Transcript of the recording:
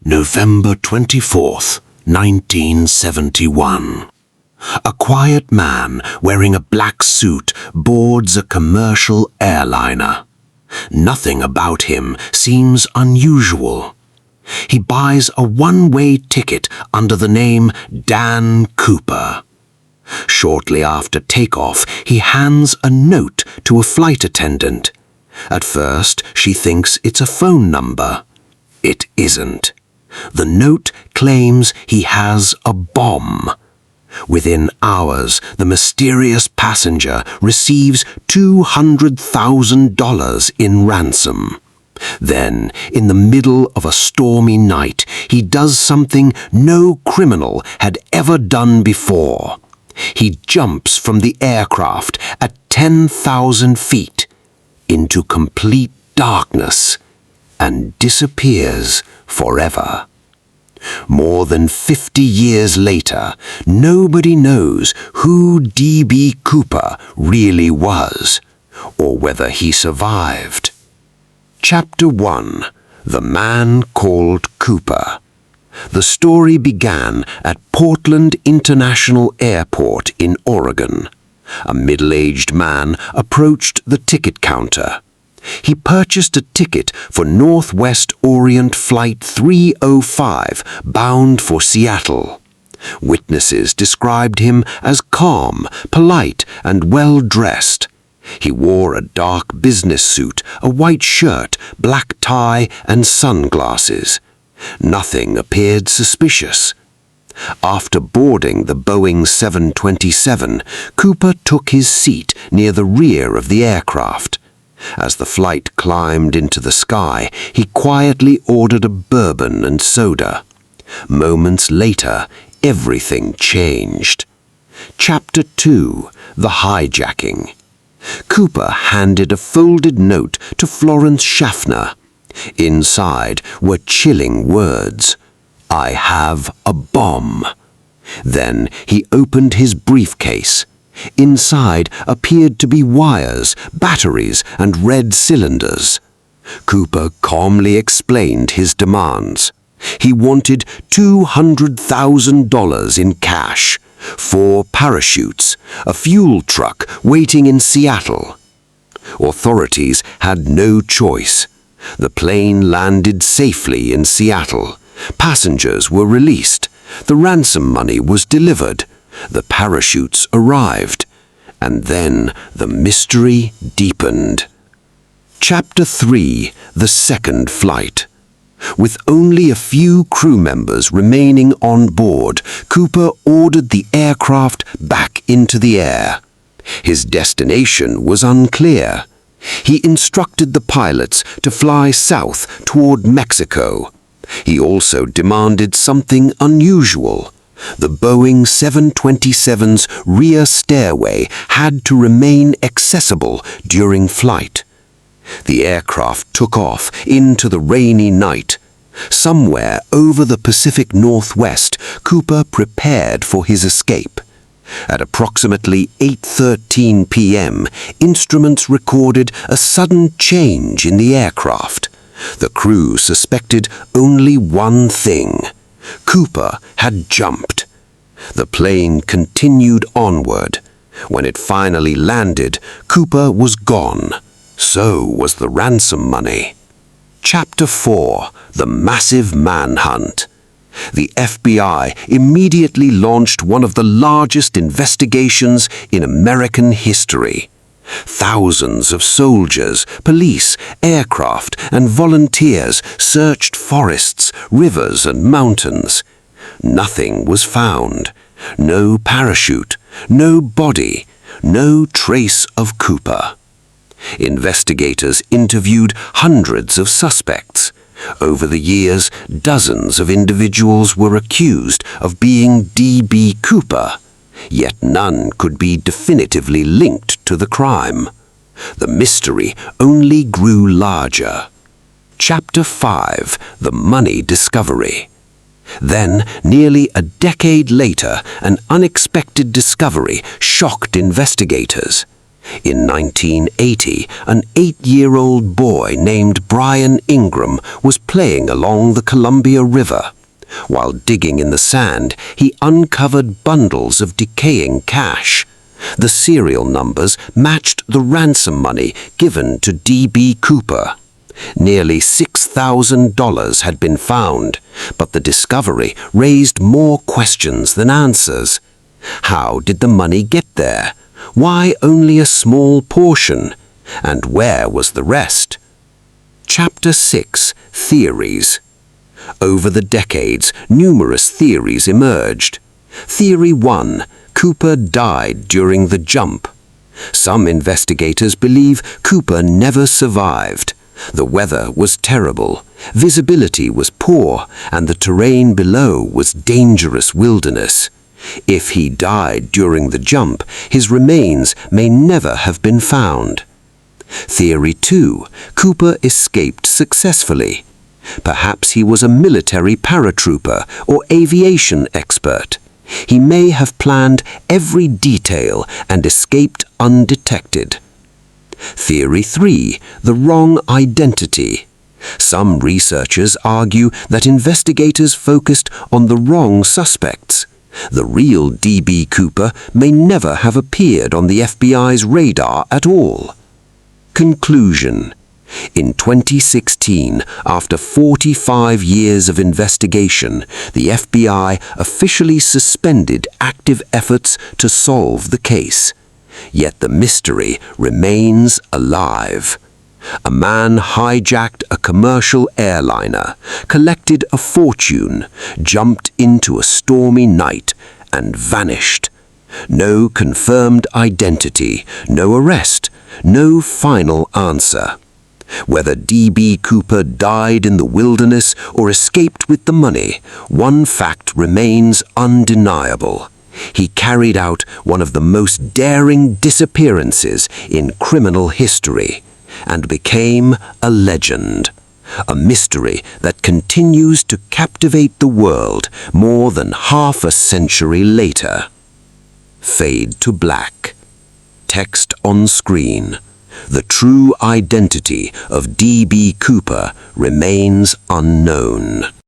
November 24th, 1971. A quiet man wearing a black suit boards a commercial airliner. Nothing about him seems unusual. He buys a one-way ticket under the name Dan Cooper. Shortly after takeoff, he hands a note to a flight attendant. At first, she thinks it's a phone number. It isn't. The note claims he has a bomb. Within hours, the mysterious passenger receives $200,000 in ransom. Then, in the middle of a stormy night, he does something no criminal had ever done before. He jumps from the aircraft at 10,000 feet into complete darkness and disappears forever. More than 50 years later, nobody knows who D.B. Cooper really was, or whether he survived. Chapter 1. The Man Called Cooper. The story began at Portland International Airport in Oregon. A middle-aged man approached the ticket counter. He purchased a ticket for Northwest Orient Flight 305 bound for Seattle. Witnesses described him as calm, polite, and well-dressed. He wore a dark business suit, a white shirt, black tie, and sunglasses. Nothing appeared suspicious. After boarding the Boeing 727, Cooper took his seat near the rear of the aircraft. As the flight climbed into the sky, he quietly ordered a bourbon and soda. Moments later, everything changed. Chapter 2. The Hijacking. Cooper handed a folded note to Florence Schaffner. Inside were chilling words. "I have a bomb." Then he opened his briefcase. Inside appeared to be wires, batteries, and red cylinders. Cooper calmly explained his demands. He wanted $200,000 in cash, 4 parachutes, a fuel truck waiting in Seattle. Authorities had no choice. The plane landed safely in Seattle. Passengers were released. The ransom money was delivered. The parachutes arrived. And then the mystery deepened. Chapter 3. The Second Flight. With only a few crew members remaining on board, Cooper ordered the aircraft back into the air. His destination was unclear. He instructed the pilots to fly south toward Mexico. He also demanded something unusual. The Boeing 727's rear stairway had to remain accessible during flight. The aircraft took off into the rainy night. Somewhere over the Pacific Northwest, Cooper prepared for his escape. At approximately 8:13 p.m., instruments recorded a sudden change in the aircraft. The crew suspected only one thing. Cooper had jumped. The plane continued onward. When it finally landed, Cooper was gone. So was the ransom money. Chapter 4. The Massive Manhunt. The FBI immediately launched one of the largest investigations in American history. Thousands of soldiers, police, aircraft, and volunteers searched forests, rivers, and mountains. Nothing was found. No parachute, no body, no trace of Cooper. Investigators interviewed hundreds of suspects. Over the years, dozens of individuals were accused of being D.B. Cooper, yet none could be definitively linked to the crime. The mystery only grew larger. Chapter 5. The Money Discovery. Then, nearly a decade later, an unexpected discovery shocked investigators. In 1980, an 8-year-old boy named Brian Ingram was playing along the Columbia River. While digging in the sand, he uncovered bundles of decaying cash. The serial numbers matched the ransom money given to D.B. Cooper. Nearly $6,000 had been found, but the discovery raised more questions than answers. How did the money get there? Why only a small portion? And where was the rest? Chapter 6: Theories. Over the decades, numerous theories emerged. Theory 1: Cooper died during the jump. Some investigators believe Cooper never survived. The weather was terrible, visibility was poor, and the terrain below was dangerous wilderness. If he died during the jump, his remains may never have been found. Theory 2: Cooper escaped successfully. Perhaps he was a military paratrooper or aviation expert. He may have planned every detail and escaped undetected. Theory 3: The wrong identity. Some researchers argue that investigators focused on the wrong suspects. The real D.B. Cooper may never have appeared on the FBI's radar at all. Conclusion. In 2016, after 45 years of investigation, the FBI officially suspended active efforts to solve the case. Yet the mystery remains alive. A man hijacked a commercial airliner, collected a fortune, jumped into a stormy night, and vanished. No confirmed identity, no arrest, no final answer. Whether D.B. Cooper died in the wilderness or escaped with the money, one fact remains undeniable. He carried out one of the most daring disappearances in criminal history and became a legend, a mystery that continues to captivate the world more than half a century later. Fade to black. Text on screen. The true identity of D.B. Cooper remains unknown.